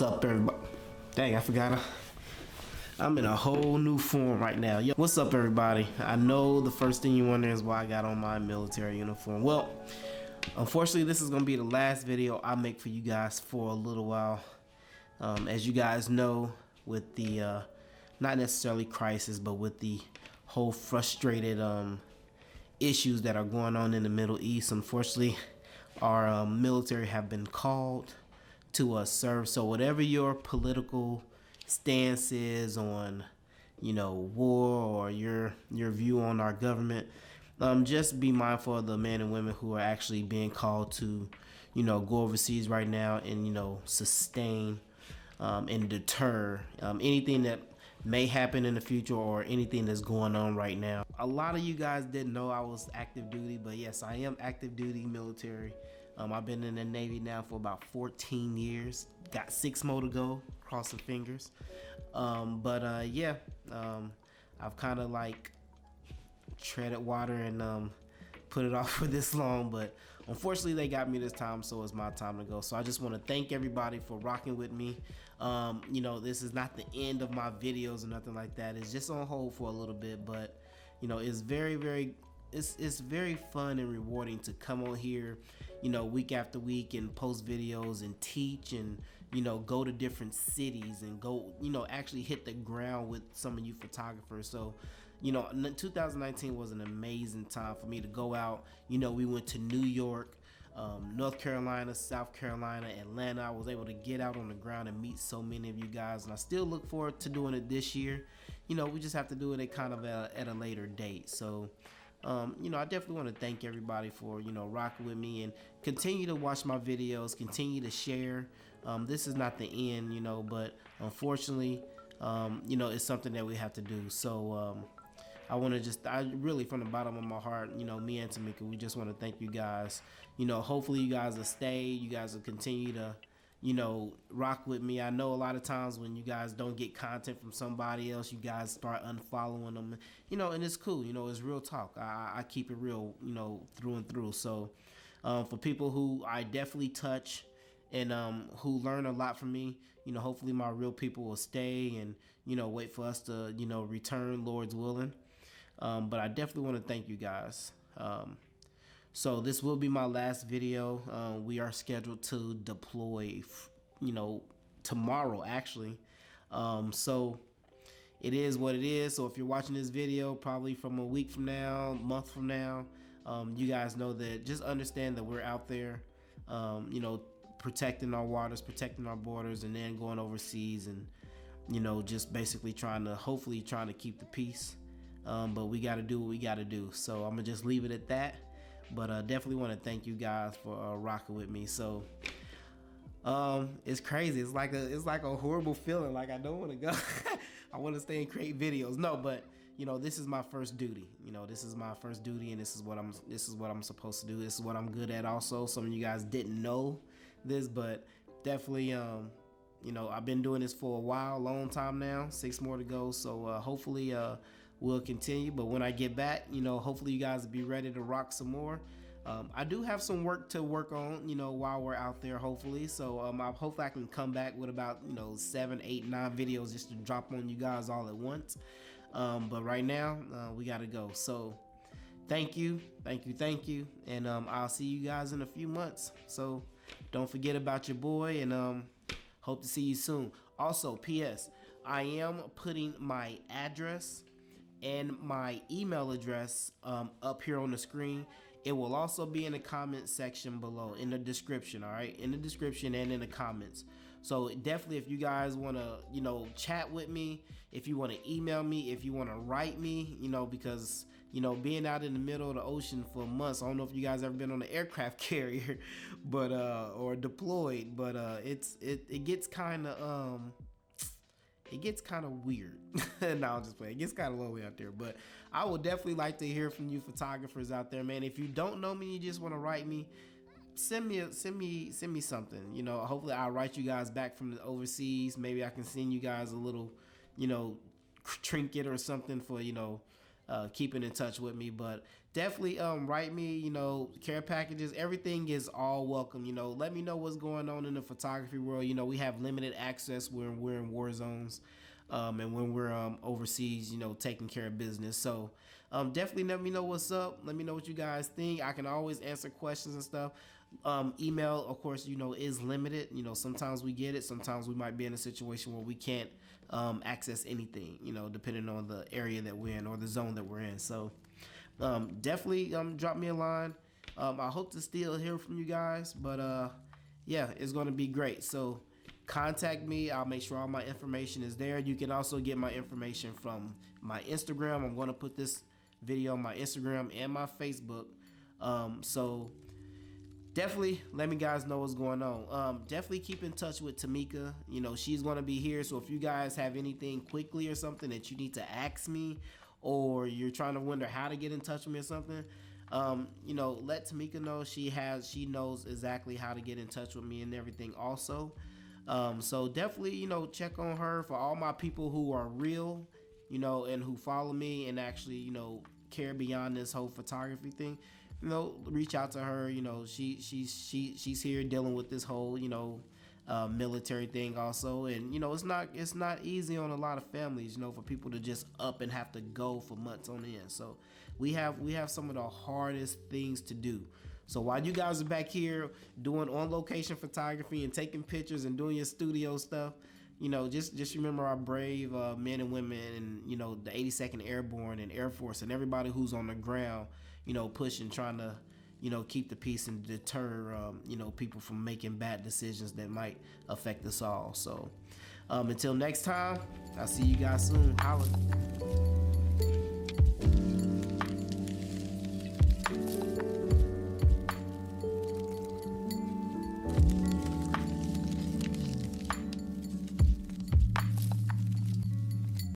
What's up, everybody? Dang, I forgot. I'm in a whole new form right now. Yo, what's up, everybody? I know the first thing you wonder is why I got on my military uniform. Well, unfortunately, this is going to be the last video I make for you guys for a little while. As you guys know, with the, not necessarily crisis, but with the whole frustrated issues that are going on in the Middle East, unfortunately, our military have been called to serve. So whatever your political stance is on, war, or your view on our government, just be mindful of the men and women who are actually being called to, go overseas right now and, sustain and deter anything that may happen in the future or anything that's going on right now. A lot of you guys didn't know I was active duty, but yes, I am active duty military. I've been in the Navy now for about 14 years. Got 6 more to go, crossing fingers. I've kind of like treaded water and put it off for this long, but unfortunately they got me this time, so it's my time to go. So I just want to thank everybody for rocking with me. This is not the end of my videos or nothing like that. It's just on hold for a little bit, but it's it's very fun and rewarding to come on here, week after week and post videos and teach and, go to different cities and go, actually hit the ground with some of you photographers. So, 2019 was an amazing time for me to go out. We went to New York, North Carolina, South Carolina, Atlanta. I was able to get out on the ground and meet so many of you guys, and I still look forward to doing it this year. We just have to do it at a later date. So, I definitely want to thank everybody for, rocking with me and continue to watch my videos, continue to share. This is not the end, but unfortunately, it's something that we have to do. So, I really, from the bottom of my heart, me and Tamika, we just want to thank you guys. Hopefully you guys will stay. You guys will continue to, rock with me. I know a lot of times when you guys don't get content from somebody else, you guys start unfollowing them, and it's cool. It's real talk. I keep it real, through and through. So, for people who I definitely touch and who learn a lot from me, hopefully my real people will stay and, wait for us to, return, Lord's willing. But I definitely want to thank you guys. So this will be my last video. We are scheduled to deploy, tomorrow actually. So it is what it is. So if you're watching this video, probably from a week from now, month from now, you guys know that, just understand that we're out there, protecting our waters, protecting our borders, and then going overseas and, just basically hopefully trying to keep the peace. But we got to do what we got to do. So I'm gonna just leave it at that. But definitely want to thank you guys for rocking with me. So it's crazy. It's like a horrible feeling. Like I don't want to go. I want to stay and create videos. No, but this is my first duty. This is my first duty, and this is what I'm supposed to do. This is what I'm good at. Also, some of you guys didn't know this, but definitely I've been doing this for a while, long time now. 6 more to go. So hopefully we'll continue. But when I get back, hopefully you guys will be ready to rock some more. I do have some work to work on, while we're out there, hopefully. So hopefully I can come back with about 7, 8, 9 videos just to drop on you guys all at once. But right now we gotta go. So thank you, and I'll see you guys in a few months. So don't forget about your boy, and hope to see you soon. Also, PS, I am putting my address and my email address up here on the screen. It will also be in the comment section below, in the description. All right, in the description and in the comments. So definitely, if you guys want to chat with me, if you want to email me, if you want to write me, because being out in the middle of the ocean for months, I don't know if you guys ever been on an aircraft carrier, but or deployed, but it gets kind of weird. No, I'm just playing. It gets kind of lonely out there, but I would definitely like to hear from you photographers out there, man. If you don't know me, you just want to write me, send me something. Hopefully I'll write you guys back from the overseas. Maybe I can send you guys a little, trinket or something for, keeping in touch with me. But definitely write me, care packages, everything is all welcome. Let me know what's going on in the photography world. We have limited access when we're in war zones, and when we're overseas, taking care of business. So definitely let me know what's up. Let me know what you guys think. I can always answer questions and stuff. Email, of course, is limited. Sometimes we get it. Sometimes we might be in a situation where we can't access anything, depending on the area that we're in or the zone that we're in. So definitely drop me a line. I hope to still hear from you guys, but yeah, it's going to be great. So contact me. I'll make sure all my information is there. You can also get my information from my Instagram. I'm going to put this video on my Instagram and my Facebook. So definitely let me guys know what's going on. Definitely keep in touch with Tamika. She's going to be here. So if you guys have anything quickly or something that you need to ask me, or you're trying to wonder how to get in touch with me or something, let Tamika know. She knows exactly how to get in touch with me and everything also. So definitely, check on her. For all my people who are real, and who follow me and actually, care beyond this whole photography thing, reach out to her. She's here dealing with this whole, military thing also. And, it's not easy on a lot of families, for people to just up and have to go for months on end. So we have some of the hardest things to do. So while you guys are back here doing on location photography and taking pictures and doing your studio stuff, just remember our brave men and women, and the 82nd Airborne and Air Force and everybody who's on the ground, pushing, trying to keep the peace and deter people from making bad decisions that might affect us all. So until next time, I'll see you guys soon. Holla.